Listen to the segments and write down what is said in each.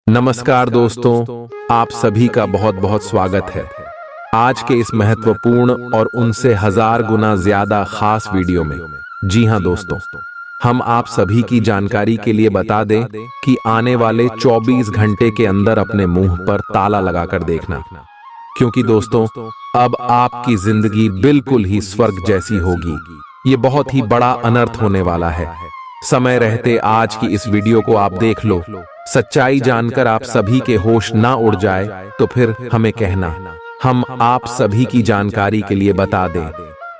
नमस्कार दोस्तों, आप सभी का बहुत बहुत स्वागत है आज के इस महत्वपूर्ण और उनसे 1000 गुना ज्यादा खास वीडियो में। जी हां दोस्तों, हम आप सभी की जानकारी के लिए बता दें कि आने वाले 24 घंटे के अंदर अपने मुंह पर ताला लगाकर देखना, क्योंकि दोस्तों अब आपकी जिंदगी बिल्कुल ही स्वर्ग जैसी होगी। ये बहुत ही बड़ा अनर्थ होने वाला है। समय रहते आज की इस वीडियो को आप देख लो। सच्चाई जानकर आप सभी के होश ना उड़ जाए तो फिर हमें कहना। हम आप सभी की जानकारी के लिए बता दें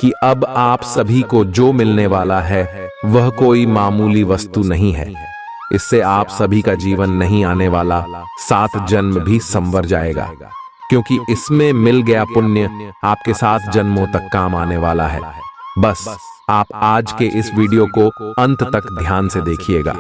कि अब आप सभी को जो मिलने वाला है वह कोई मामूली वस्तु नहीं है। इससे आप सभी का जीवन नहीं आने वाला 7 जन्म भी संवर जाएगा, क्योंकि इसमें मिल गया पुण्य आपके 7 जन्मों तक काम आने वाला है। बस आप आज के इस वीडियो को अंत तक ध्यान से देखिएगा,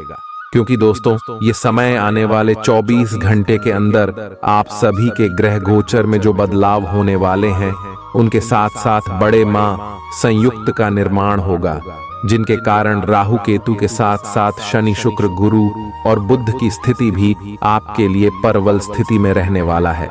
क्योंकि दोस्तों ये समय आने वाले 24 घंटे के अंदर आप सभी के ग्रह गोचर में जो बदलाव होने वाले हैं उनके साथ साथ बड़े मां संयुक्त का निर्माण होगा, जिनके कारण राहु केतु के साथ साथ शनि शुक्र गुरु और बुध की स्थिति भी आपके लिए परवल स्थिति में रहने वाला है।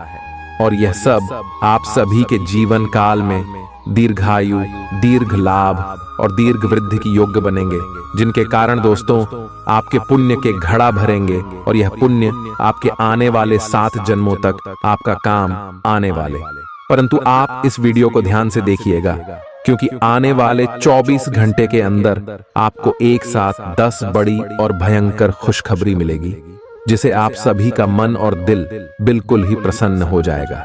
और यह सब आप सभी के जीवन काल में दीर्घायु, दीर्घ लाभ और दीर्घ वृद्धि की योग्य बनेंगे, जिनके कारण दोस्तों आपके पुण्य के घड़ा भरेंगे और यह पुण्य आपके आने वाले 7 जन्मों तक आपका काम आने वाले। परंतु आप इस वीडियो को ध्यान से देखिएगा, क्योंकि आने वाले 24 घंटे के अंदर आपको एक साथ 10 बड़ी और भयंकर खुशखबरी मिलेगी, जिसे आप सभी का मन और दिल बिल्कुल ही प्रसन्न हो जाएगा।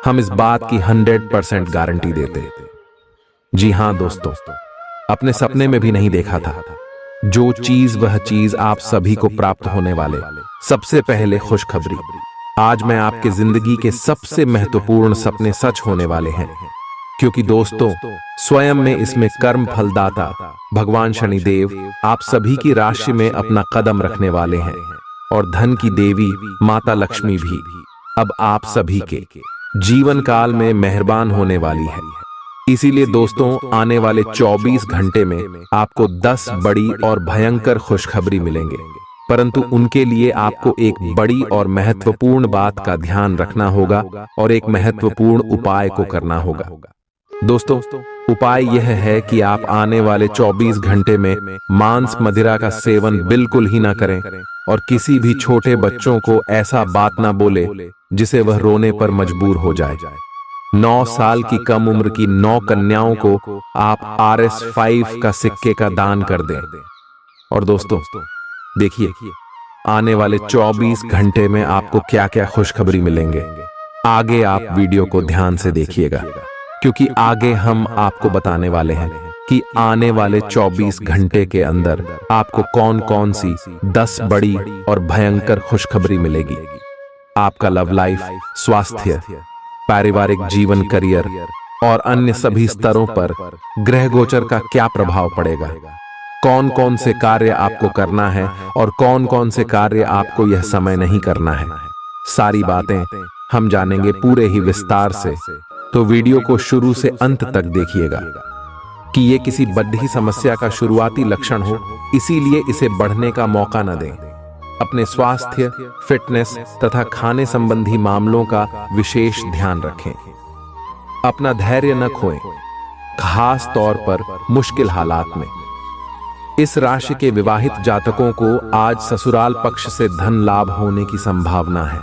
हम इस बात की 100% गारंटी देते। जी हां दोस्तों, अपने सपने में भी नहीं देखा था जो चीज वह चीज आप सभी को प्राप्त होने वाले। सबसे पहले खुशखबरी, आज मैं आपके जिंदगी के सबसे महत्वपूर्ण सपने सच होने वाले हैं, क्योंकि दोस्तों स्वयं में इसमें कर्म फलदाता भगवान शनिदेव आप सभी की राशि में अपना कदम रखने वाले हैं, और धन की देवी माता लक्ष्मी भी अब आप सभी के जीवन काल में मेहरबान होने वाली है। इसीलिए दोस्तों आने वाले 24 घंटे में आपको 10 बड़ी और भयंकर खुशखबरी मिलेंगे, परंतु उनके लिए आपको एक बड़ी और महत्वपूर्ण बात का ध्यान रखना होगा और एक महत्वपूर्ण उपाय को करना होगा। दोस्तों उपाय यह है कि आप आने वाले 24 घंटे में मांस मदिरा का सेवन बिल्कुल ही ना करें, और किसी भी छोटे बच्चों को ऐसा बात ना बोले जिसे वह रोने पर मजबूर हो जाए। 9 साल की कम उम्र की 9 कन्याओं को आप RS5 का सिक्के का दान कर दें। और दोस्तों देखिए आने वाले 24 घंटे में आपको क्या क्या खुशखबरी मिलेंगे। आगे आप वीडियो को ध्यान से देखिएगा, क्योंकि आगे हम आपको बताने वाले हैं कि आने वाले 24 घंटे के अंदर आपको कौन कौन सी 10 बड़ी और भयंकर खुशखबरी मिलेगी। आपका लव लाइफ, स्वास्थ्य, पारिवारिक जीवन, करियर और अन्य सभी स्तरों पर ग्रह गोचर का क्या प्रभाव पड़ेगा, कौन कौन से कार्य आपको करना है और कौन कौन से कार्य आपको यह समय नहीं करना है, सारी बातें हम जानेंगे पूरे ही विस्तार से। तो वीडियो को शुरू से अंत तक देखिएगा, कि ये किसी बड़ी समस्या का शुरुआती लक्षण हो, इसीलिए इसे बढ़ने का मौका न दें। अपने स्वास्थ्य, फिटनेस तथा खाने संबंधी मामलों का विशेष ध्यान रखें। अपना धैर्य न खोएं, खास तौर पर मुश्किल हालात में। इस राशि के विवाहित जातकों को आज ससुराल पक्ष से धन लाभ होने की संभावना है।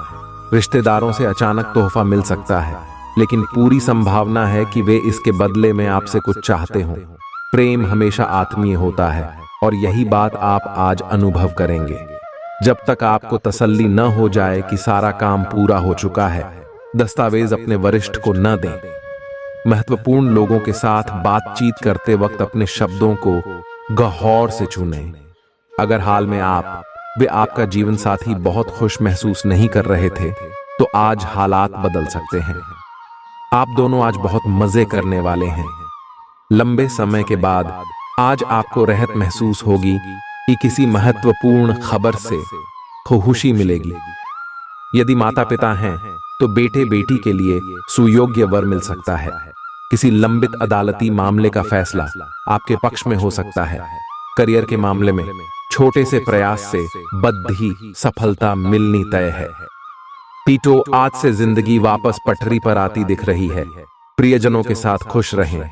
रिश्तेदारों से अचानक तोहफा मिल सकता है, लेकिन पूरी संभावना है कि वे इसके बदले में आपसे कुछ चाहते हों। प्रेम हमेशा आत्मीय होता है, और यही बात आप आज अनुभव करेंगे। जब तक आपको तसल्ली न हो जाए कि सारा काम पूरा हो चुका है, दस्तावेज अपने वरिष्ठ को न दें। महत्वपूर्ण लोगों के साथ बातचीत करते वक्त अपने शब्दों को गौर से चुनें। अगर हाल में वे आपका जीवन साथी बहुत खुश महसूस नहीं कर रहे थे, तो आज हालात बदल सकते हैं। आप दोनों आज बहुत मजे करने वाले हैं। लंबे समय के बाद आज आपको राहत महसूस होगी कि किसी महत्वपूर्ण खबर से खुशी मिलेगी। यदि माता पिता हैं तो बेटे बेटी के लिए सुयोग्य वर मिल सकता है। किसी लंबित अदालती मामले का फैसला आपके पक्ष में हो सकता है। करियर के मामले में छोटे से प्रयास से बद्धी सफलता मिलनी तय है। पीटो, आज से जिंदगी वापस पटरी पर आती दिख रही है। प्रियजनों के साथ खुश रहें।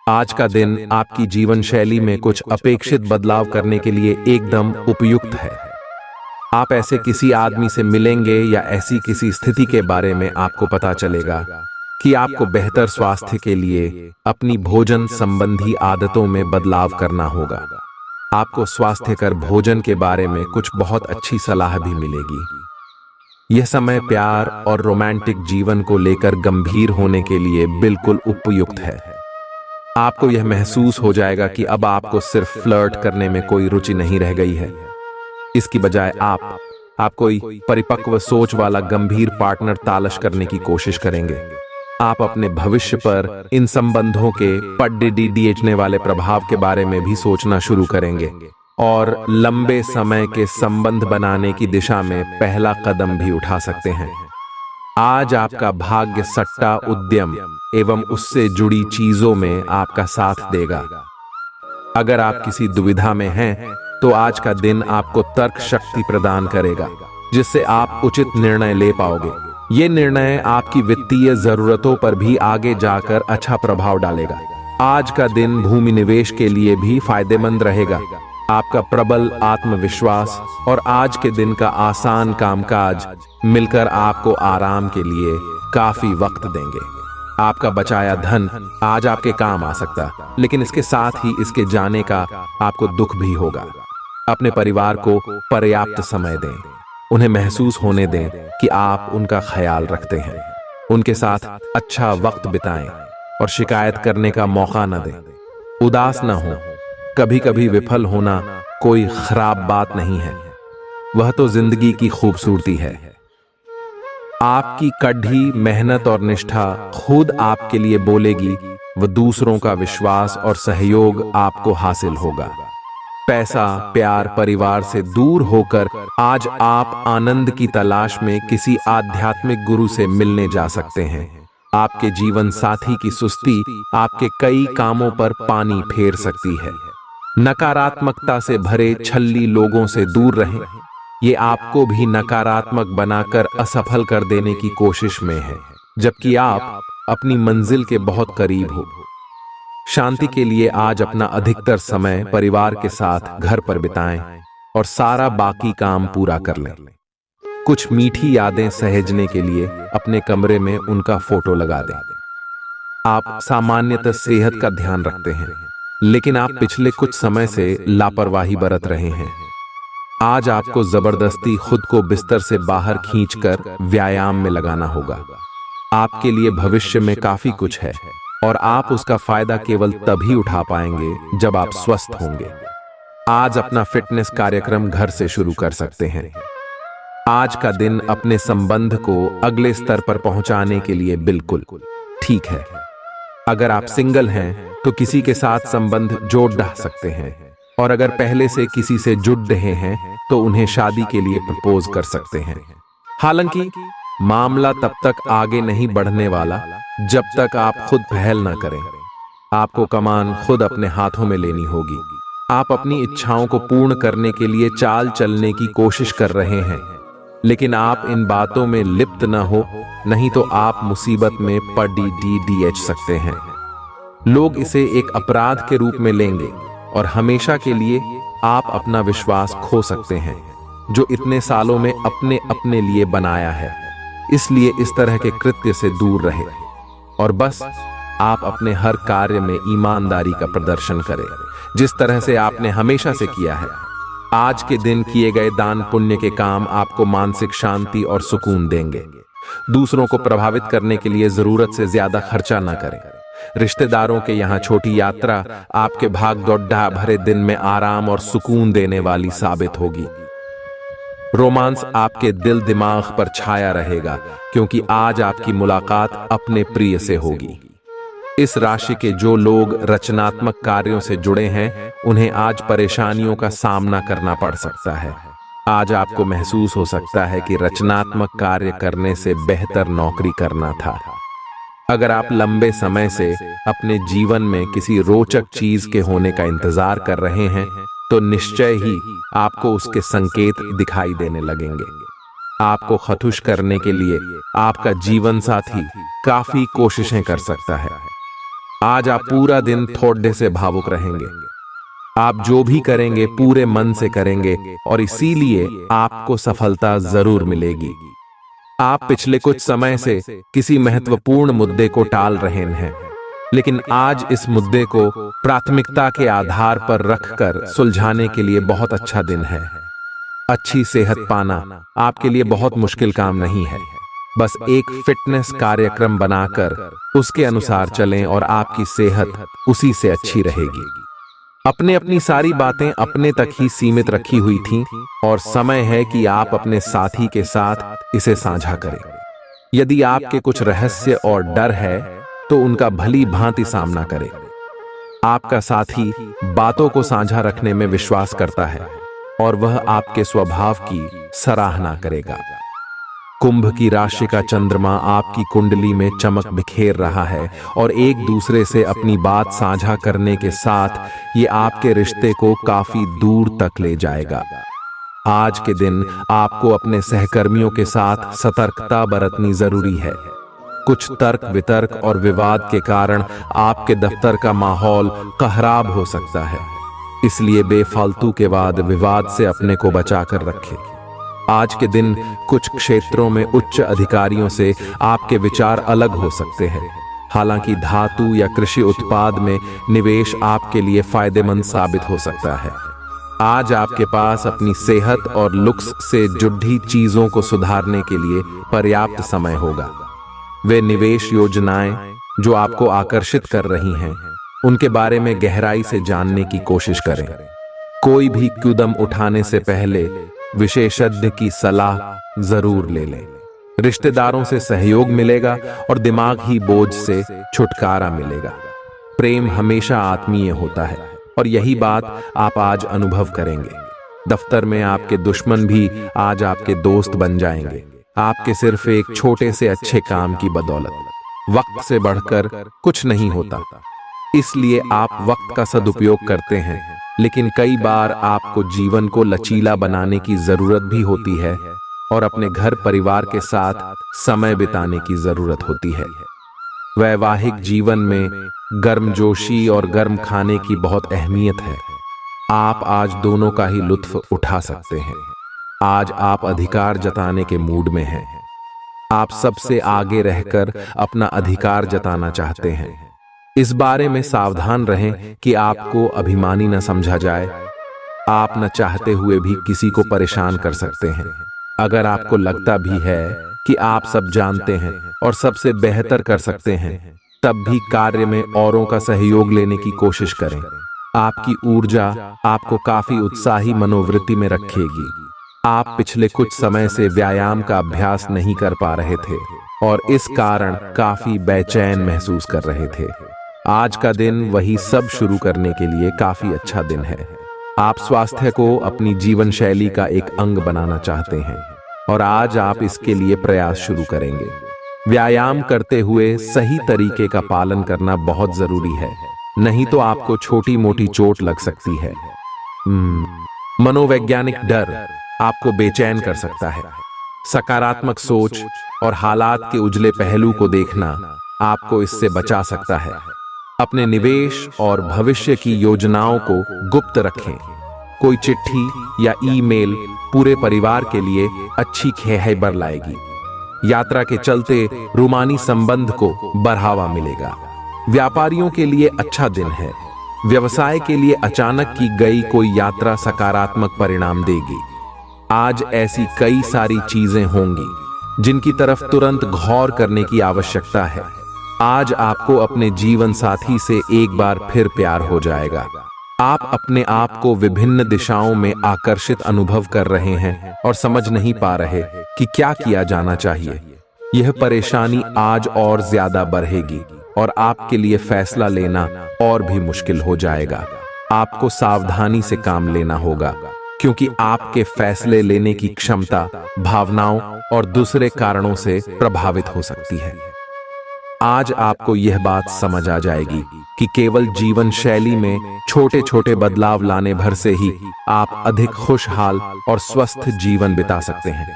आज का दिन आपकी जीवन शैली में कुछ अपेक्षित बदलाव करने के लिए एकदम उपयुक्त है। आप ऐसे किसी आदमी से मिलेंगे या ऐसी किसी स्थिति के बारे में आपको पता चलेगा कि आपको बेहतर स्वास्थ्य के लिए अपनी भोजन संबंधी आदतों में बदलाव करना होगा। आपको स्वास्थ्यकर भोजन के बारे में कुछ बहुत अच्छी सलाह भी मिलेगी। यह समय प्यार और रोमांटिक जीवन को लेकर गंभीर होने के लिए बिल्कुल उपयुक्त है। आपको यह महसूस हो जाएगा कि अब आपको सिर्फ फ्लर्ट करने में कोई रुचि नहीं रह गई है। इसकी बजाय आप कोई परिपक्व सोच वाला गंभीर पार्टनर तलाश करने की कोशिश करेंगे। आप अपने भविष्य पर इन संबंधों के पड़ने वाले प्रभाव के बारे में भी सोचना शुरू करेंगे और लंबे समय के संबंध बनाने की दिशा में पहला कदम भी उठा सकते हैं। आज आपका भाग्य सट्टा उद्यम एवं उससे जुड़ी चीजों में आपका साथ देगा। अगर आप किसी दुविधा में हैं, तो आज का दिन आपको तर्क शक्ति प्रदान करेगा, जिससे आप उचित निर्णय ले पाओगे। ये निर्णय आपकी वित्तीय जरूरतों पर भी आगे जाकर अच्छा प्रभाव डालेगा। आज का दिन भूमि निवेश के लिए भी फायदेमंद रहेगा। आपका प्रबल आत्मविश्वास और आज के दिन का आसान कामकाज मिलकर आपको आराम के लिए काफी वक्त देंगे। आपका बचाया धन आज आपके काम आ सकता, लेकिन इसके साथ ही इसके जाने का आपको दुख भी होगा। अपने परिवार को पर्याप्त समय दें। उन्हें महसूस होने दें कि आप उनका ख्याल रखते हैं। उनके साथ अच्छा वक्त बिताएं और शिकायत करने का मौका न दें। उदास न हो। कभी कभी विफल होना कोई खराब बात नहीं है, वह तो जिंदगी की खूबसूरती है। आपकी कड़ी मेहनत और निष्ठा खुद आपके लिए बोलेगी, व दूसरों का विश्वास और सहयोग आपको हासिल होगा। पैसा, प्यार, परिवार से दूर होकर आज आप आनंद की तलाश में किसी आध्यात्मिक गुरु से मिलने जा सकते हैं। आपके जीवन साथी की सुस्ती आपके कई कामों पर पानी फेर सकती है। नकारात्मकता से भरे छल्ली लोगों से दूर रहें। ये आपको भी नकारात्मक बनाकर असफल कर देने की कोशिश में है, जबकि आप अपनी मंजिल के बहुत करीब हो। शांति के लिए आज अपना अधिकतर समय परिवार के साथ घर पर बिताएं और सारा बाकी काम पूरा कर लें। कुछ मीठी यादें सहेजने के लिए अपने कमरे में उनका फोटो लगा दें। आप सामान्यतः सेहत का ध्यान रखते हैं, लेकिन आप पिछले कुछ समय से लापरवाही बरत रहे हैं। आज आपको जबरदस्ती खुद को बिस्तर से बाहर खींचकर व्यायाम में लगाना होगा। आपके लिए भविष्य में काफी कुछ है और आप उसका फायदा केवल तभी उठा पाएंगे जब आप स्वस्थ होंगे। आज अपना फिटनेस कार्यक्रम घर से शुरू कर सकते हैं। आज का दिन अपने संबंध को अगले स्तर पर पहुंचाने के लिए बिल्कुल ठीक है। अगर आप सिंगल हैं तो किसी के साथ संबंध जोड़ डाल सकते हैं, और अगर पहले से किसी से जुड़ रहे हैं तो उन्हें शादी के लिए प्रपोज कर सकते हैं। हालांकि मामला तब तक आगे नहीं बढ़ने वाला जब तक आप खुद पहल न करें। आपको कमान खुद अपने हाथों में लेनी होगी। आप अपनी इच्छाओं को पूर्ण करने के लिए चाल चलने की कोशिश कर रहे हैं, लेकिन आप इन बातों में लिप्त न हो, नहीं तो आप मुसीबत में पड़ सकते हैं। लोग इसे एक अपराध के रूप में लेंगे और हमेशा के लिए आप अपना विश्वास खो सकते हैं, जो इतने सालों में अपने अपने लिए बनाया है। इसलिए इस तरह के कृत्य से दूर रहे और बस आप अपने हर कार्य में ईमानदारी का प्रदर्शन करें, जिस तरह से आपने हमेशा से किया है। आज के दिन किए गए दान पुण्य के काम आपको मानसिक शांति और सुकून देंगे। दूसरों को प्रभावित करने के लिए जरूरत से ज्यादा खर्चा न करें। रिश्तेदारों के यहाँ छोटी यात्रा आपके भाग दौड़ भरे दिन में आराम और सुकून देने वाली साबित होगी। रोमांस आपके दिल दिमाग पर छाया रहेगा, क्योंकि आज आपकी मुलाकात अपने प्रिय से होगी। इस राशि के जो लोग रचनात्मक कार्यों से जुड़े हैं, उन्हें आज परेशानियों का सामना करना पड़ सकता है। आज आपको महसूस हो सकता है कि रचनात्मक कार्य करने से बेहतर नौकरी करना था। अगर आप लंबे समय से अपने जीवन में किसी रोचक चीज के होने का इंतजार कर रहे हैं, तो निश्चय ही आपको उसके संकेत दिखाई देने लगेंगे। आपको खुश करने के लिए आपका जीवन साथी काफी कोशिशें कर सकता है। आज आप पूरा दिन थोड़े से भावुक रहेंगे। आप जो भी करेंगे पूरे मन से करेंगे और इसीलिए आपको सफलता जरूर मिलेगी। आप पिछले कुछ समय से किसी महत्वपूर्ण मुद्दे को टाल रहे हैं, लेकिन आज इस मुद्दे को प्राथमिकता के आधार पर रखकर सुलझाने के लिए बहुत अच्छा दिन है। अच्छी सेहत पाना आपके लिए बहुत मुश्किल काम नहीं है। बस एक फिटनेस कार्यक्रम बनाकर उसके अनुसार चलें और आपकी सेहत उसी से अच्छी रहेगी। अपनी सारी बातें अपने तक ही सीमित रखी हुई थीं और समय है कि आप अपने साथी के साथ इसे साझा करें। यदि आपके कुछ रहस्य और डर है तो उनका भली भांति सामना करें। आपका साथी बातों को साझा रखने में विश्वास करता है और वह आपके स्वभाव की सराहना करेगा। कुंभ की राशि का चंद्रमा आपकी कुंडली में चमक बिखेर रहा है और एक दूसरे से अपनी बात साझा करने के साथ ये आपके रिश्ते को काफी दूर तक ले जाएगा। आज के दिन आपको अपने सहकर्मियों के साथ सतर्कता बरतनी जरूरी है। कुछ तर्क वितर्क और विवाद के कारण आपके दफ्तर का माहौल खराब हो सकता है, इसलिए बेफालतू के वाद विवाद से अपने को बचाकर रखें। आज के दिन कुछ क्षेत्रों में उच्च अधिकारियों से आपके विचार अलग हो सकते हैं। हालांकि धातु या कृषि उत्पाद में निवेश आपके लिए फायदेमंद साबित हो सकता है। आज आपके पास अपनी सेहत और लुक्स से जुड़ी चीजों को सुधारने के लिए पर्याप्त समय होगा। वे निवेश योजनाएं जो आपको आकर्षित कर रही हैं, उनके बारे में गहराई से जानने की कोशिश करें। कोई भी कदम उठाने से पहले विशेषज्ञ की सलाह जरूर ले लें। रिश्तेदारों से सहयोग मिलेगा और दिमाग ही बोझ से छुटकारा मिलेगा। प्रेम हमेशा आत्मीय होता है और यही बात आप आज अनुभव करेंगे। दफ्तर में आपके दुश्मन भी आज आपके दोस्त बन जाएंगे, आपके सिर्फ एक छोटे से अच्छे काम की बदौलत। वक्त से बढ़कर कुछ नहीं होता, इसलिए आप वक्त का सदुपयोग करते हैं, लेकिन कई बार आपको जीवन को लचीला बनाने की जरूरत भी होती है और अपने घर परिवार के साथ समय बिताने की जरूरत होती है। वैवाहिक जीवन में गर्मजोशी और गर्म खाने की बहुत अहमियत है। आप आज दोनों का ही लुत्फ उठा सकते हैं। आज आप अधिकार जताने के मूड में हैं। आप सबसे आगे रहकर अपना अधिकार जताना चाहते हैं। इस बारे में सावधान रहें कि आपको अभिमानी न समझा जाए। आप न चाहते हुए भी किसी को परेशान कर सकते हैं। अगर आपको लगता भी है कि आप सब जानते हैं और सबसे बेहतर कर सकते हैं, तब भी कार्य में औरों का सहयोग लेने की कोशिश करें। आपकी ऊर्जा आपको काफी उत्साही मनोवृत्ति में रखेगी। आप पिछले कुछ समय से व्यायाम का अभ्यास नहीं कर पा रहे थे और इस कारण काफी बेचैन महसूस कर रहे थे। आज का दिन वही सब शुरू करने के लिए काफी अच्छा दिन है। आप स्वास्थ्य को अपनी जीवन शैली का एक अंग बनाना चाहते हैं और आज आप इसके लिए प्रयास शुरू करेंगे। व्यायाम करते हुए सही तरीके का पालन करना बहुत जरूरी है, नहीं तो आपको छोटी मोटी चोट लग सकती है। मनोवैज्ञानिक डर आपको बेचैन कर सकता है। सकारात्मक सोच और हालात के उजले पहलू को देखना आपको इससे बचा सकता है। अपने निवेश और भविष्य की योजनाओं को गुप्त रखें। कोई चिट्ठी या ईमेल पूरे परिवार के लिए अच्छी खैबर लाएगी। यात्रा के चलते रूमानी संबंध को बढ़ावा मिलेगा। व्यापारियों के लिए अच्छा दिन है। व्यवसाय के लिए अचानक की गई कोई यात्रा सकारात्मक परिणाम देगी। आज ऐसी कई सारी चीजें होंगी जिनकी तरफ तुरंत गौर करने की आवश्यकता है। आज आपको अपने जीवन साथी से एक बार फिर प्यार हो जाएगा। आप अपने आप को विभिन्न दिशाओं में आकर्षित अनुभव कर रहे हैं और समझ नहीं पा रहे कि क्या किया जाना चाहिए। यह परेशानी आज और ज्यादा बढ़ेगी और आपके लिए फैसला लेना और भी मुश्किल हो जाएगा। आपको सावधानी से काम लेना होगा, क्योंकि आपके फैसले लेने की क्षमता भावनाओं और दूसरे कारणों से प्रभावित हो सकती है। आज आपको यह बात समझ आ जाएगी कि केवल जीवन शैली में छोटे छोटे बदलाव लाने भर से ही आप अधिक खुशहाल और स्वस्थ जीवन बिता सकते हैं।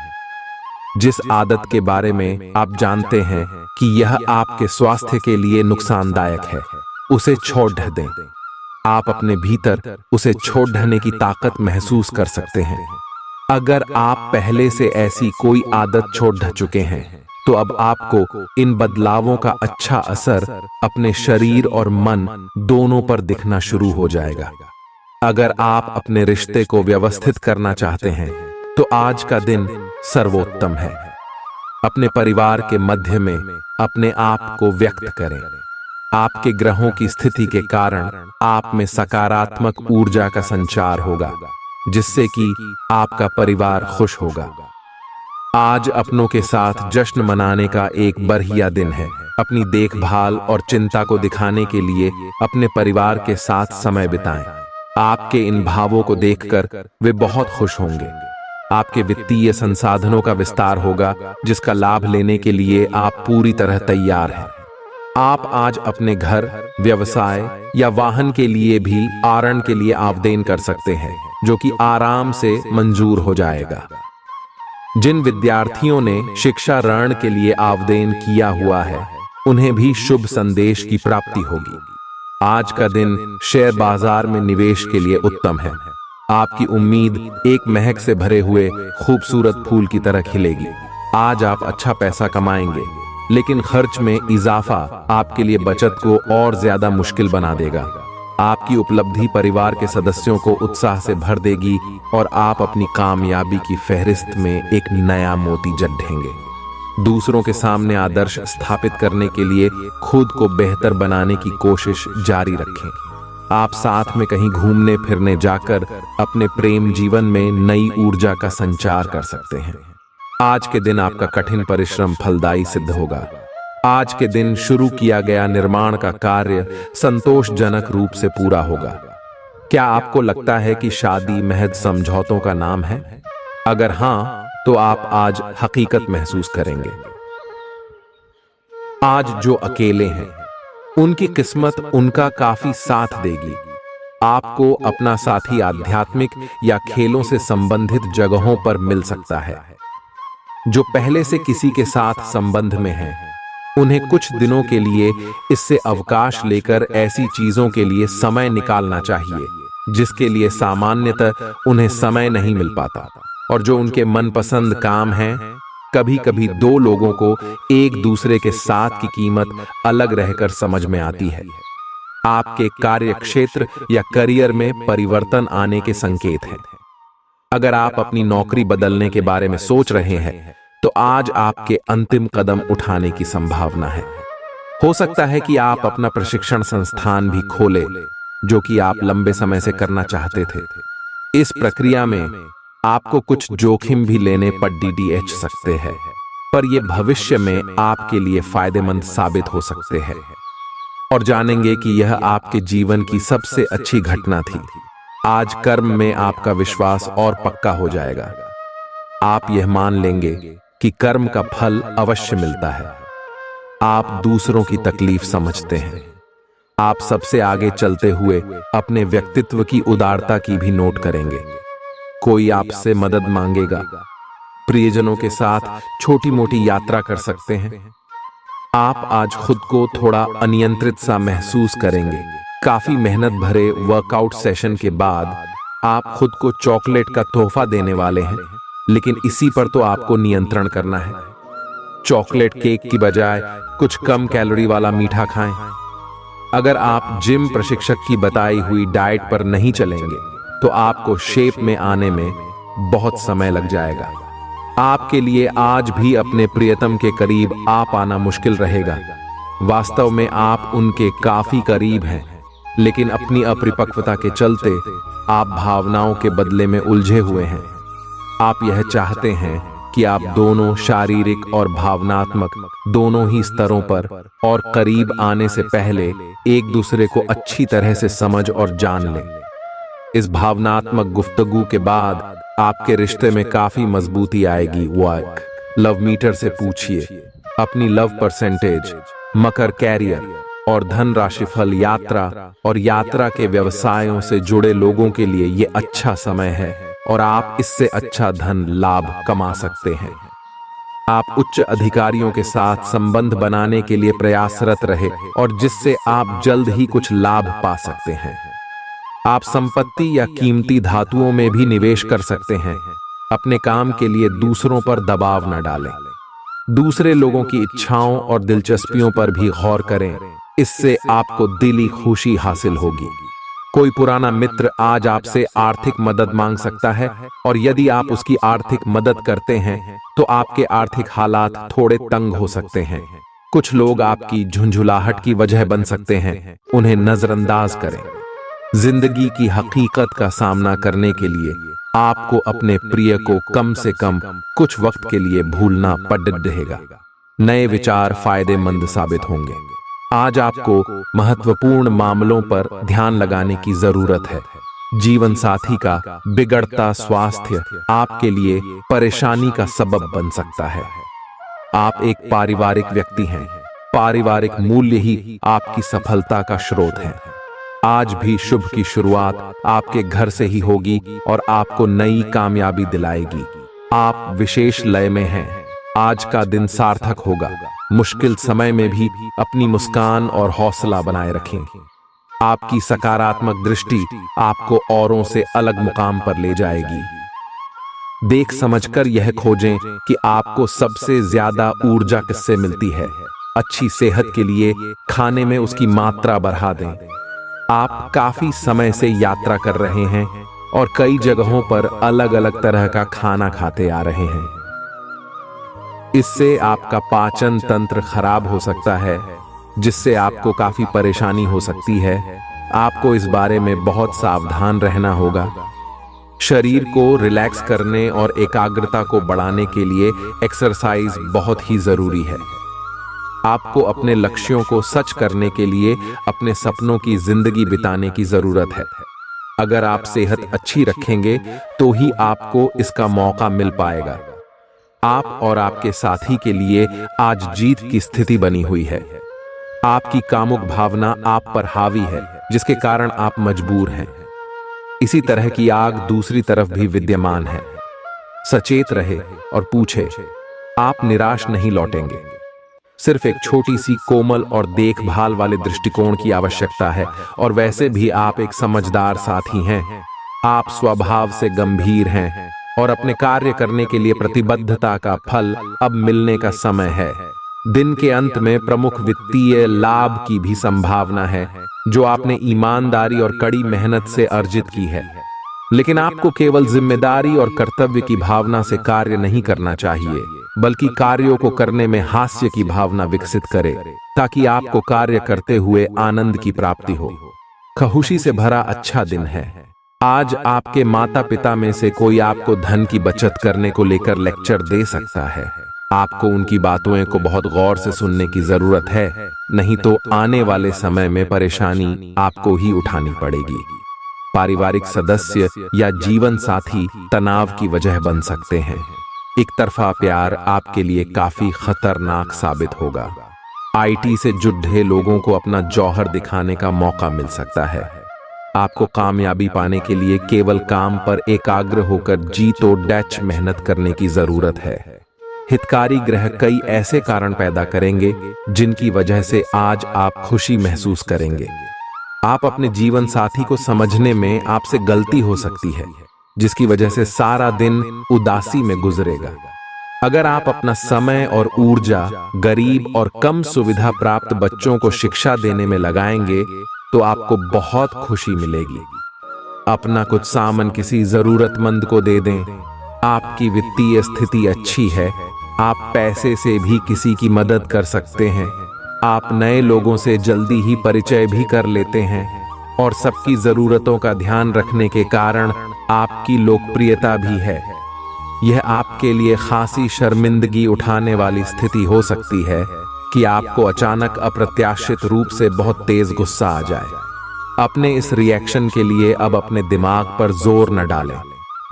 जिस आदत के बारे में आप जानते हैं कि यह आपके स्वास्थ्य के लिए नुकसानदायक है, उसे छोड़ दें। आप अपने भीतर उसे छोड़ देने की ताकत महसूस कर सकते हैं। अगर आप पहले से ऐसी कोई आदत छोड़ चुके हैं तो अब आपको इन बदलावों का अच्छा असर अपने शरीर और मन दोनों पर दिखना शुरू हो जाएगा। अगर आप अपने रिश्ते को व्यवस्थित करना चाहते हैं तो आज का दिन सर्वोत्तम है। अपने परिवार के मध्य में अपने आप को व्यक्त करें। आपके ग्रहों की स्थिति के कारण आप में सकारात्मक ऊर्जा का संचार होगा, जिससे कि आपका परिवार खुश होगा। आज अपनों के साथ जश्न मनाने का एक बढ़िया दिन है। अपनी देखभाल और चिंता को दिखाने के लिए अपने परिवार के साथ समय बिताएं। आपके इन भावों को देखकर वे बहुत खुश होंगे। आपके वित्तीय संसाधनों का विस्तार होगा, जिसका लाभ लेने के लिए आप पूरी तरह तैयार हैं। आप आज अपने घर, व्यवसाय या वाहन के लिए भी ऋण के लिए आवेदन कर सकते हैं, जो कि आराम से मंजूर हो जाएगा। जिन विद्यार्थियों ने शिक्षा ऋण के लिए आवेदन किया हुआ है, उन्हें भी शुभ संदेश की प्राप्ति होगी। आज का दिन शेयर बाजार में निवेश के लिए उत्तम है। आपकी उम्मीद एक महक से भरे हुए खूबसूरत फूल की तरह खिलेगी। आज आप अच्छा पैसा कमाएंगे, लेकिन खर्च में इजाफा आपके लिए बचत को और ज्यादा मुश्किल बना देगा। आपकी उपलब्धि परिवार के सदस्यों को उत्साह से भर देगी और आप अपनी कामयाबी की फहरिस्त में एक नया मोती जड़ेंगे। दूसरों के सामने आदर्श स्थापित करने के लिए खुद को बेहतर बनाने की कोशिश जारी रखें। आप साथ में कहीं घूमने फिरने जाकर अपने प्रेम जीवन में नई ऊर्जा का संचार कर सकते हैं। आज के दिन आपका कठिन परिश्रम फलदायी सिद्ध होगा। आज के दिन शुरू किया गया निर्माण का कार्य संतोषजनक रूप से पूरा होगा। क्या आपको लगता है कि शादी महज समझौतों का नाम है? अगर हां, तो आप आज हकीकत महसूस करेंगे। आज जो अकेले हैं, उनकी किस्मत उनका काफी साथ देगी। आपको अपना साथी आध्यात्मिक या खेलों से संबंधित जगहों पर मिल सकता है। जो पहले से किसी के साथ संबंध में हैं, उन्हें कुछ दिनों के लिए इससे अवकाश लेकर ऐसी चीजों के लिए समय निकालना चाहिए जिसके लिए सामान्यतः उन्हें समय नहीं मिल पाता। और जो उनके मनपसंद काम हैं, कभी कभी दो लोगों को एक दूसरे के साथ की कीमत अलग रहकर समझ में आती है। आपके कार्य क्षेत्र या करियर में परिवर्तन आने के संकेत हैं। अगर आप अपनी नौकरी बदलने के बारे में सोच रहे हैं, तो आज आपके अंतिम कदम उठाने की संभावना है। हो सकता है कि आप अपना प्रशिक्षण संस्थान भी खोलें, जो कि आप लंबे समय से करना चाहते थे। इस प्रक्रिया में आपको कुछ जोखिम भी लेने पड़ सकते हैं, पर यह भविष्य में आपके लिए फायदेमंद साबित हो सकते हैं। और जानेंगे कि यह आपके जीवन की सबसे अच्छी घटना थी। आज कर्म में आपका विश्वास और पक्का हो जाएगा। आप यह मान लेंगे कि कर्म का फल अवश्य मिलता है। आप दूसरों की तकलीफ समझते हैं। आप सबसे आगे चलते हुए अपने व्यक्तित्व की उदारता की भी नोट करेंगे। कोई आपसे मदद मांगेगा। प्रियजनों के साथ छोटी मोटी यात्रा कर सकते हैं। आप आज खुद को थोड़ा अनियंत्रित सा महसूस करेंगे। काफी मेहनत भरे वर्कआउट सेशन के बाद आप खुद को चॉकलेट का तोहफा देने वाले हैं, लेकिन इसी पर तो आपको नियंत्रण करना है। चॉकलेट केक की बजाय कुछ कम कैलोरी वाला मीठा खाएं। अगर आप जिम प्रशिक्षक की बताई हुई डाइट पर नहीं चलेंगे, तो आपको शेप में आने में बहुत समय लग जाएगा। आपके लिए आज भी अपने प्रियतम के करीब आ पाना मुश्किल रहेगा। वास्तव में आप उनके काफी करीब हैं, लेकिन अपनी अपरिपक्वता के चलते आप भावनाओं के बदले में उलझे हुए हैं। आप यह चाहते हैं कि आप दोनों शारीरिक और भावनात्मक दोनों ही स्तरों पर और करीब आने से पहले एक दूसरे को अच्छी तरह से समझ और जान लें। इस भावनात्मक गुफ्तगू के बाद आपके रिश्ते में काफी मजबूती आएगी। लव मीटर से पूछिए अपनी लव परसेंटेज। मकर कैरियर, और धन राशिफल, यात्रा और यात्रा के व्यवसायों से जुड़े लोगों के लिए ये अच्छा समय है और आप इससे अच्छा धन लाभ कमा सकते हैं। आप उच्च अधिकारियों के साथ संबंध बनाने के लिए प्रयासरत रहे और जिससे आप जल्द ही कुछ लाभ पा सकते हैं। आप संपत्ति या कीमती धातुओं में भी निवेश कर सकते हैं। अपने काम के लिए दूसरों पर दबाव न डालें। दूसरे लोगों की इच्छाओं और दिलचस्पियों पर भी गौर करें, इससे आपको दिली खुशी हासिल होगी। कोई पुराना मित्र आज आपसे आर्थिक मदद मांग सकता है और यदि आप उसकी आर्थिक मदद करते हैं तो आपके आर्थिक हालात थोड़े तंग हो सकते हैं। कुछ लोग आपकी झुंझुलाहट की वजह बन सकते हैं, उन्हें नजरअंदाज करें। जिंदगी की हकीकत का सामना करने के लिए आपको अपने प्रिय को कम से कम कुछ वक्त के लिए भूलना पड़ रहेगा। नए विचार फायदेमंद साबित होंगे। आज आपको महत्वपूर्ण मामलों पर ध्यान लगाने की जरूरत है। जीवन साथी का बिगड़ता स्वास्थ्य आपके लिए परेशानी का सबब बन सकता है। आप एक पारिवारिक व्यक्ति हैं। पारिवारिक मूल्य ही आपकी सफलता का स्रोत है। आज भी शुभ की शुरुआत आपके घर से ही होगी और आपको नई कामयाबी दिलाएगी। आप विशेष लय में हैं। आज का दिन सार्थक होगा। मुश्किल समय में भी अपनी मुस्कान और हौसला बनाए रखें। आपकी सकारात्मक दृष्टि आपको औरों से अलग मुकाम पर ले जाएगी। देख समझकर यह खोजें कि आपको सबसे ज्यादा ऊर्जा किससे मिलती है। अच्छी सेहत के लिए खाने में उसकी मात्रा बढ़ा दें। आप काफी समय से यात्रा कर रहे हैं और कई जगहों पर अलग अलग तरह का खाना खाते आ रहे हैं। इससे आपका पाचन तंत्र खराब हो सकता है, जिससे आपको काफी परेशानी हो सकती है। आपको इस बारे में बहुत सावधान रहना होगा। शरीर को रिलैक्स करने और एकाग्रता को बढ़ाने के लिए एक्सरसाइज बहुत ही जरूरी है। आपको अपने लक्ष्यों को सच करने के लिए अपने सपनों की जिंदगी बिताने की जरूरत है। अगर आप सेहत अच्छी रखेंगे तो ही आपको इसका मौका मिल पाएगा। आप और आपके साथी के लिए आज जीत की स्थिति बनी हुई है। आपकी कामुक भावना आप पर हावी है, जिसके कारण आप मजबूर हैं। इसी तरह की आग दूसरी तरफ भी विद्यमान है। सचेत रहे और पूछे, आप निराश नहीं लौटेंगे। सिर्फ एक छोटी सी कोमल और देखभाल वाले दृष्टिकोण की आवश्यकता है और वैसे भी आप एक समझदार साथी हैं। आप स्वभाव से गंभीर हैं और अपने कार्य करने के लिए प्रतिबद्धता का फल अब मिलने का समय है। दिन के अंत में प्रमुख वित्तीय लाभ की भी संभावना है, जो आपने ईमानदारी और कड़ी मेहनत से अर्जित की है। लेकिन आपको केवल जिम्मेदारी और कर्तव्य की भावना से कार्य नहीं करना चाहिए, बल्कि कार्यों को करने में हास्य की भावना विकसित करें, ताकि आपको कार्य करते हुए आनंद की प्राप्ति हो। खुशी से भरा अच्छा दिन है। आज आपके माता पिता में से कोई आपको धन की बचत करने को लेकर लेक्चर दे सकता है। आपको उनकी बातों को बहुत गौर से सुनने की जरूरत है, नहीं तो आने वाले समय में परेशानी आपको ही उठानी पड़ेगी। पारिवारिक सदस्य या जीवन साथी तनाव की वजह बन सकते हैं। एक तरफा प्यार आपके लिए काफी खतरनाक साबित होगा। आईटी से जुड़े लोगों को अपना जौहर दिखाने का मौका मिल सकता है। आपको कामयाबी पाने के लिए केवल काम पर एकाग्र होकर जी तोड़ मेहनत करने की जरूरत है। हितकारी ग्रह कई ऐसे कारण पैदा करेंगे जिनकी वजह से आज आप खुशी महसूस करेंगे। आप अपने जीवन साथी को समझने में आपसे गलती हो सकती है, जिसकी वजह से सारा दिन उदासी में गुजरेगा। अगर आप अपना समय और ऊर्जा गरीब और कम सुविधा प्राप्त बच्चों को शिक्षा देने में लगाएंगे तो आपको बहुत खुशी मिलेगी। अपना कुछ सामान किसी जरूरतमंद को दे दें। आपकी वित्तीय स्थिति अच्छी है। आप पैसे से भी किसी की मदद कर सकते हैं। आप नए लोगों से जल्दी ही परिचय भी कर लेते हैं और सबकी जरूरतों का ध्यान रखने के कारण आपकी लोकप्रियता भी है। यह आपके लिए खासी शर्मिंदगी उठाने वाली स्थिति हो सकती है कि आपको अचानक अप्रत्याशित रूप से बहुत तेज गुस्सा आ जाए। अपने इस रिएक्शन के लिए अब अपने दिमाग पर जोर न डालें।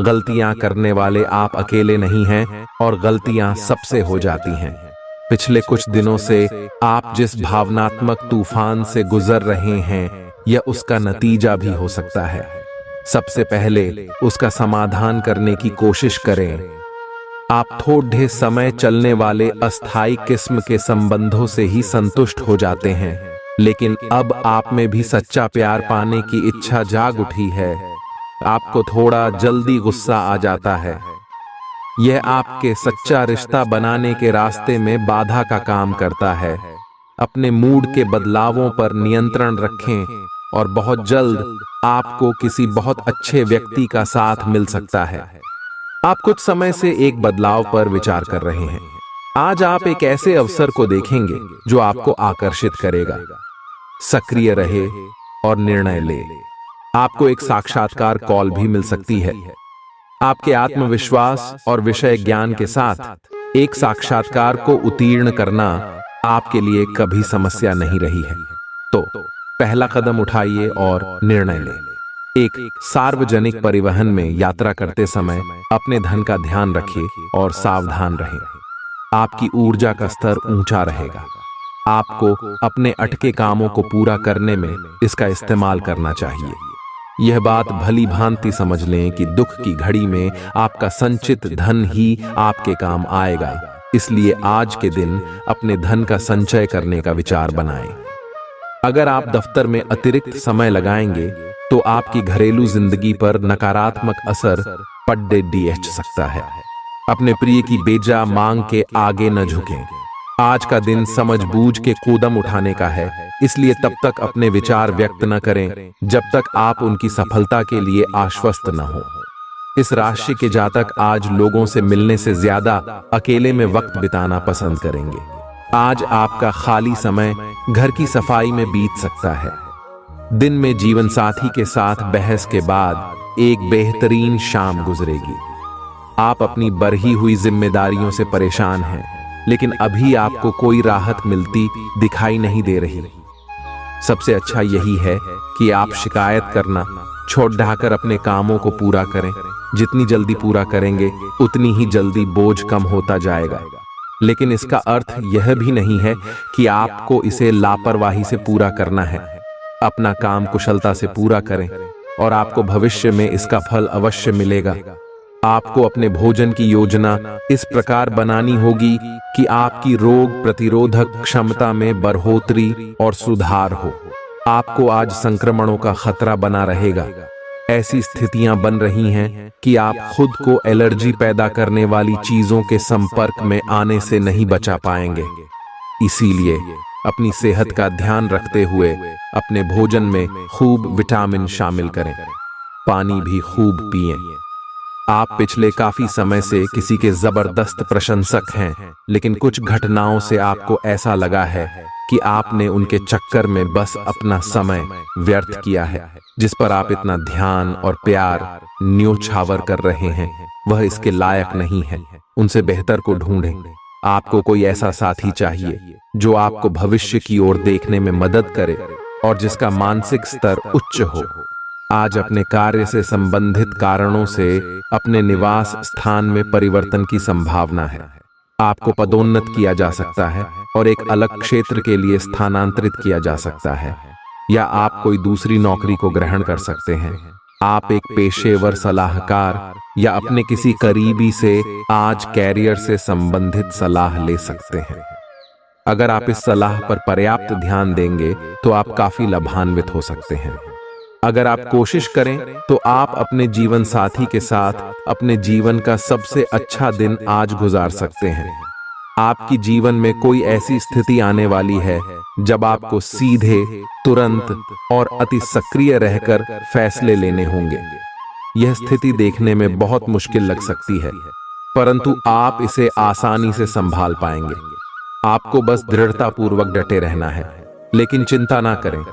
गलतियां करने वाले आप अकेले नहीं हैं और गलतियां सबसे हो जाती हैं। पिछले कुछ दिनों से आप जिस भावनात्मक तूफान से गुजर रहे हैं, यह उसका नतीजा भी हो सकता है। सबसे पहले उसका समाधान करने की कोशिश करें। आप थोड़े समय चलने वाले अस्थायी किस्म के संबंधों से ही संतुष्ट हो जाते हैं, लेकिन अब आप में भी सच्चा प्यार पाने की इच्छा जाग उठी है। आपको थोड़ा जल्दी गुस्सा आ जाता है। यह आपके सच्चा रिश्ता बनाने के रास्ते में बाधा का काम करता है। अपने मूड के बदलावों पर नियंत्रण रखें और बहुत जल्द आपको किसी बहुत अच्छे व्यक्ति का साथ मिल सकता है। आप कुछ समय से एक बदलाव पर विचार कर रहे हैं। आज आप एक ऐसे अवसर को देखेंगे जो आपको आकर्षित करेगा। सक्रिय रहे और निर्णय ले। आपको एक साक्षात्कार कॉल भी मिल सकती है। आपके आत्मविश्वास और विषय ज्ञान के साथ एक साक्षात्कार को उत्तीर्ण करना आपके लिए कभी समस्या नहीं रही है। तो पहला कदम उठाइए और निर्णय लें। एक सार्वजनिक परिवहन में यात्रा करते समय अपने धन का ध्यान रखिए और सावधान रहें। आपकी ऊर्जा का स्तर ऊंचा रहेगा। आपको अपने अटके कामों को पूरा करने में इसका इस्तेमाल करना चाहिए। यह बात भली भांति समझ लें कि दुख की घड़ी में आपका संचित धन ही आपके काम आएगा। इसलिए आज के दिन अपने धन का संचय करने का विचार बनाएं। अगर आप दफ्तर में अतिरिक्त समय लगाएंगे तो आपकी घरेलू जिंदगी पर नकारात्मक असर पड़ सकता है। अपने प्रिय की बेजा मांग के आगे न झुकें। आज का दिन समझबूझ के कदम उठाने का है, इसलिए तब तक अपने विचार व्यक्त न करें जब तक आप उनकी सफलता के लिए आश्वस्त न हो। इस राशि के जातक आज लोगों से मिलने से ज्यादा अकेले में वक्त बिताना पसंद करेंगे। आज आपका खाली समय घर की सफाई में बीत सकता है। दिन में जीवन साथी के साथ बहस के बाद एक बेहतरीन शाम गुजरेगी। आप अपनी बढ़ी हुई जिम्मेदारियों से परेशान हैं, लेकिन अभी आपको कोई राहत मिलती दिखाई नहीं दे रही। सबसे अच्छा यही है कि आप शिकायत करना छोड़ ढाकर अपने कामों को पूरा करें। जितनी जल्दी पूरा करेंगे उतनी ही जल्दी बोझ कम होता जाएगा। लेकिन इसका अर्थ यह भी नहीं है कि आपको इसे लापरवाही से पूरा करना है। अपना काम कुशलता से पूरा करें और आपको भविष्य में इसका फल अवश्य मिलेगा। आपको अपने भोजन की योजना इस प्रकार बनानी होगी कि आपकी रोग प्रतिरोधक क्षमता में बढ़ोतरी और सुधार हो। आपको आज संक्रमणों का खतरा बना रहेगा। ऐसी स्थितियां बन रही हैं कि आप खुद को एलर्जी पैदा करने वाली चीजों के संपर्क में आने से नहीं बचा पाएंगे। इसीलिए अपनी सेहत का ध्यान रखते हुए अपने भोजन में खूब विटामिन शामिल करें। पानी भी खूब पिएं। आप पिछले काफी समय से किसी के जबरदस्त प्रशंसक हैं, लेकिन कुछ घटनाओं से आपको ऐसा लगा है कि आपने उनके चक्कर में बस अपना समय व्यर्थ किया है। जिस पर आप इतना ध्यान और प्यार न्योछावर कर रहे हैं, वह इसके लायक नहीं है। उनसे बेहतर को ढूंढें। आपको कोई ऐसा साथी चाहिए जो आपको भविष्य की ओर देखने में मदद करे और जिसका मानसिक स्तर उच्च हो। आज अपने कार्य से संबंधित कारणों से अपने निवास स्थान में परिवर्तन की संभावना है। आपको पदोन्नत किया जा सकता है और एक अलग क्षेत्र के लिए स्थानांतरित किया जा सकता है, या आप कोई दूसरी नौकरी को ग्रहण कर सकते हैं। आप एक पेशेवर सलाहकार या अपने किसी करीबी से आज कैरियर से संबंधित सलाह ले सकते हैं। अगर आप इस सलाह पर पर्याप्त ध्यान देंगे तो आप काफी लाभान्वित हो सकते हैं। अगर आप कोशिश करें तो आप अपने जीवन साथी के साथ अपने जीवन का सबसे अच्छा दिन आज गुजार सकते हैं। आपकी जीवन में कोई ऐसी स्थिति आने वाली है जब आपको सीधे, तुरंत और अति सक्रिय रहकर फैसले लेने होंगे। यह स्थिति देखने में बहुत मुश्किल लग सकती है, परंतु आप इसे आसानी से संभाल पाएंगे। आपको बस दृढ़तापूर्वक डटे रहना है, लेकिन चिंता ना करें।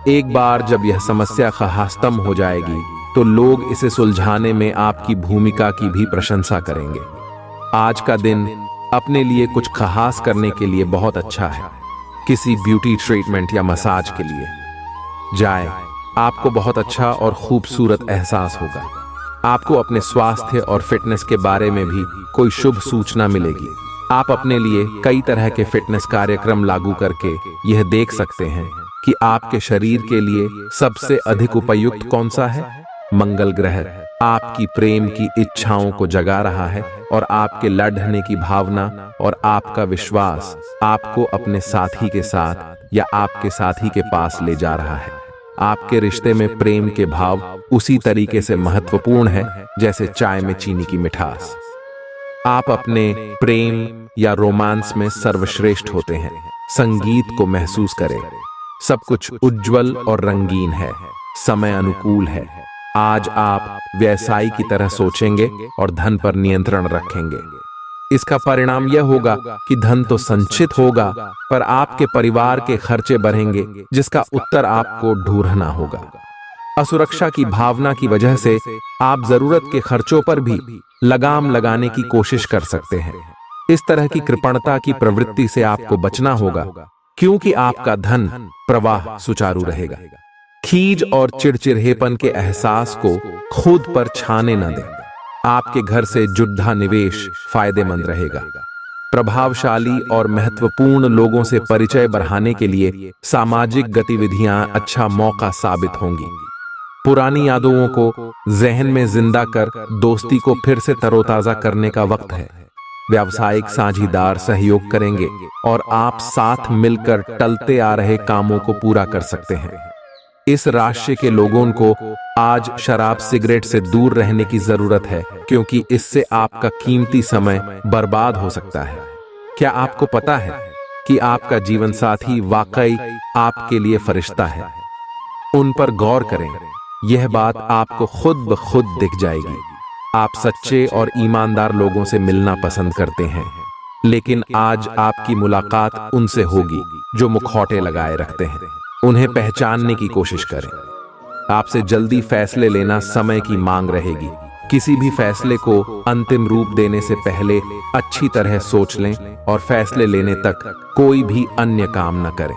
एक बार जब यह समस्या खहास्तम हो जाएगी तो लोग इसे सुलझाने में आपकी भूमिका की भी प्रशंसा करेंगे। आज का दिन अपने लिए कुछ खास करने के लिए बहुत अच्छा है। किसी ब्यूटी ट्रीटमेंट या मसाज के लिए जाएं। आपको बहुत अच्छा और खूबसूरत एहसास होगा। आपको अपने स्वास्थ्य और फिटनेस के बारे में भी कोई शुभ सूचना मिलेगी। आप अपने लिए कई तरह के फिटनेस कार्यक्रम लागू करके यह देख सकते हैं कि आपके शरीर के लिए सबसे अधिक उपयुक्त कौन सा है। मंगल ग्रह आपकी प्रेम की इच्छाओं को जगा रहा है और आपके लड़ने की भावना और आपका विश्वास आपको अपने साथी के साथ या आपके साथी के पास ले जा रहा है। आपके रिश्ते में प्रेम के भाव उसी तरीके से महत्वपूर्ण है जैसे चाय में चीनी की मिठास। आप अपने प्रेम या रोमांस में सर्वश्रेष्ठ होते हैं। संगीत को महसूस करें। सब कुछ उज्जवल और रंगीन है। समय अनुकूल है। आज आप व्यवसायी की तरह सोचेंगे और धन पर नियंत्रण रखेंगे। इसका परिणाम यह होगा कि धन तो संचित होगा, पर आपके परिवार के खर्चे बढ़ेंगे, जिसका उत्तर आपको ढूंढना होगा। असुरक्षा की भावना की वजह से आप जरूरत के खर्चों पर भी लगाम लगाने की कोशिश कर सकते हैं। इस तरह की कृपणता की प्रवृत्ति से आपको बचना होगा, क्योंकि आपका धन प्रवाह सुचारू रहेगा। खीज और चिड़चिड़ेपन के एहसास को खुद पर छाने न दें। आपके घर से जुड़ा निवेश फायदेमंद रहेगा। प्रभावशाली और महत्वपूर्ण लोगों से परिचय बढ़ाने के लिए सामाजिक गतिविधियां अच्छा मौका साबित होंगी। पुरानी यादों को जहन में जिंदा कर दोस्ती को फिर से तरोताजा करने का वक्त है। व्यावसायिक साझीदार सहयोग करेंगे और आप साथ मिलकर टलते आ रहे कामों को पूरा कर सकते हैं। इस राशि के लोगों को आज शराब सिगरेट से दूर रहने की जरूरत है, क्योंकि इससे आपका कीमती समय बर्बाद हो सकता है। क्या आपको पता है कि आपका जीवन साथी वाकई आपके लिए फरिश्ता है? उन पर गौर करें। यह बात आपको खुद ब खुद दिख जाएगी। आप सच्चे और ईमानदार लोगों से मिलना पसंद करते हैं, लेकिन आज आपकी मुलाकात उनसे होगी जो मुखौटे लगाए रखते हैं। उन्हें पहचानने की कोशिश करें। आपसे जल्दी फैसले लेना समय की मांग रहेगी। किसी भी फैसले को अंतिम रूप देने से पहले अच्छी तरह सोच लें और फैसले लेने तक कोई भी अन्य काम न करें।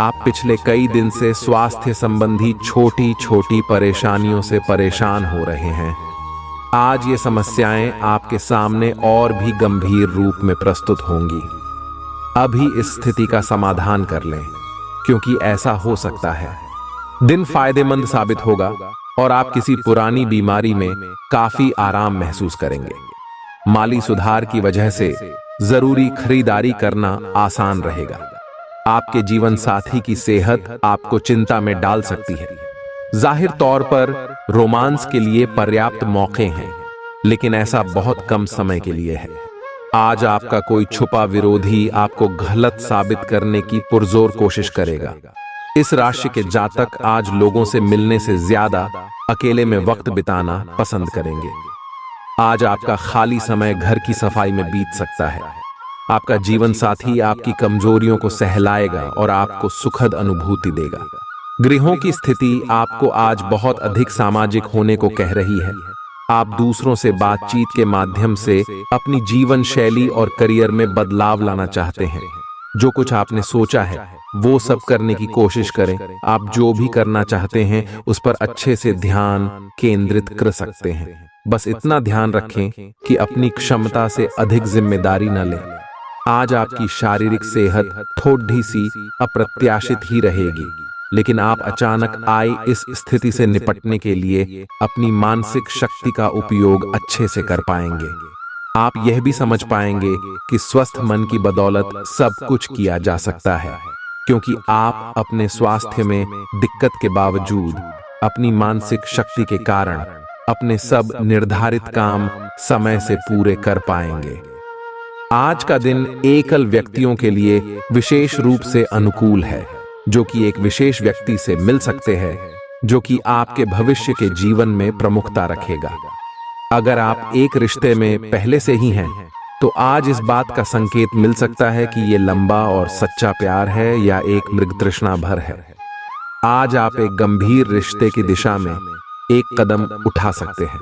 आप पिछले कई दिन से स्वास्थ्य संबंधी छोटी छोटी परेशानियों से परेशान हो रहे हैं। आज ये समस्याएं आपके सामने और भी गंभीर रूप में प्रस्तुत होंगी। अभी इस स्थिति का समाधान कर लें, क्योंकि ऐसा हो सकता है दिन फायदेमंद साबित होगा और आप किसी पुरानी बीमारी में काफी आराम महसूस करेंगे। माली सुधार की वजह से जरूरी खरीदारी करना आसान रहेगा। आपके जीवन साथी की सेहत आपको चिंता में डाल सकती है। जाहिर तौर पर रोमांस के लिए पर्याप्त मौके हैं, लेकिन ऐसा बहुत कम समय के लिए है। आज आपका कोई छुपा विरोधी आपको गलत साबित करने की पुरजोर कोशिश करेगा। इस राशि के जातक आज लोगों से मिलने से ज्यादा अकेले में वक्त बिताना पसंद करेंगे। आज आपका खाली समय घर की सफाई में बीत सकता है। आपका जीवन साथी आपकी कमजोरियों को सहलाएगा और आपको सुखद अनुभूति देगा। गृहों की स्थिति आपको आज बहुत अधिक सामाजिक होने को कह रही है। आप दूसरों से बातचीत के माध्यम से अपनी जीवन शैली और करियर में बदलाव लाना चाहते हैं। जो कुछ आपने सोचा है वो सब करने की कोशिश करें। आप जो भी करना चाहते हैं उस पर अच्छे से ध्यान केंद्रित कर सकते हैं। बस इतना ध्यान रखें कि अपनी क्षमता से अधिक जिम्मेदारी न लें। आज आपकी शारीरिक सेहत थोड़ी सी अप्रत्याशित ही रहेगी, लेकिन आप अचानक आई इस स्थिति से निपटने के लिए अपनी मानसिक शक्ति का उपयोग अच्छे से कर पाएंगे। आप यह भी समझ पाएंगे कि स्वस्थ मन की बदौलत सब कुछ किया जा सकता है, क्योंकि आप अपने स्वास्थ्य में दिक्कत के बावजूद अपनी मानसिक शक्ति के कारण अपने सब निर्धारित काम समय से पूरे कर पाएंगे। आज का दिन एकल व्यक्तियों के लिए विशेष रूप से अनुकूल है, जो कि एक विशेष व्यक्ति से मिल सकते हैं जो कि आपके भविष्य के जीवन में प्रमुखता रखेगा। अगर आप एक रिश्ते में पहले से ही हैं, तो आज इस बात का संकेत मिल सकता है कि ये लंबा और सच्चा प्यार है या एक मृग तृष्णा भर है। आज आप एक गंभीर रिश्ते की दिशा में एक कदम उठा सकते हैं।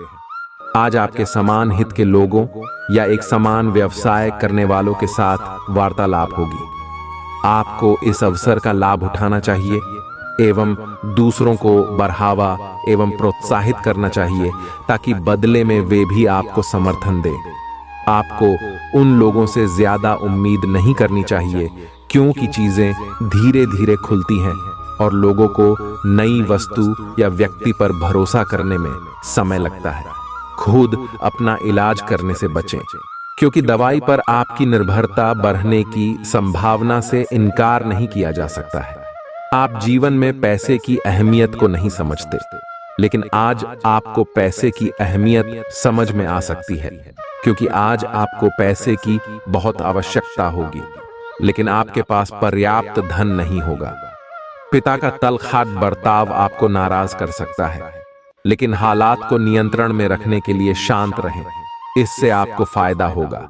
आज आपके समान हित के लोगों या एक समान व्यवसाय करने वालों के साथ वार्तालाप होगी। आपको इस अवसर का लाभ उठाना चाहिए एवं दूसरों को बढ़ावा एवं प्रोत्साहित करना चाहिए, ताकि बदले में वे भी आपको समर्थन दें। आपको उन लोगों से ज्यादा उम्मीद नहीं करनी चाहिए, क्योंकि चीजें धीरे धीरे खुलती हैं और लोगों को नई वस्तु या व्यक्ति पर भरोसा करने में समय लगता है। खुद अपना इलाज करने से बचें, क्योंकि दवाई पर आपकी निर्भरता बढ़ने की संभावना से इनकार नहीं किया जा सकता है। आप जीवन में पैसे की अहमियत को नहीं समझते, लेकिन आज आपको पैसे की अहमियत समझ में आ सकती है, क्योंकि आज आपको पैसे की बहुत आवश्यकता होगी, लेकिन आपके पास पर्याप्त धन नहीं होगा। पिता का तलखाट बर्ताव आपको नाराज कर सकता है, लेकिन हालात को नियंत्रण में रखने के लिए शांत रहें, इससे आपको फायदा होगा।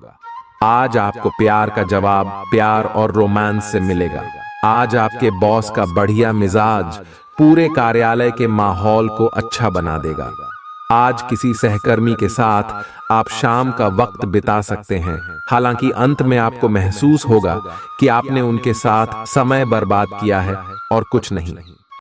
आज आपको प्यार का जवाब प्यार और रोमांस से मिलेगा। आज आपके बॉस का बढ़िया मिजाज पूरे कार्यालय के माहौल को अच्छा बना देगा। आज किसी सहकर्मी के साथ आप शाम का वक्त बिता सकते हैं, हालांकि अंत में आपको महसूस होगा कि आपने उनके साथ समय बर्बाद किया है और कुछ नहीं।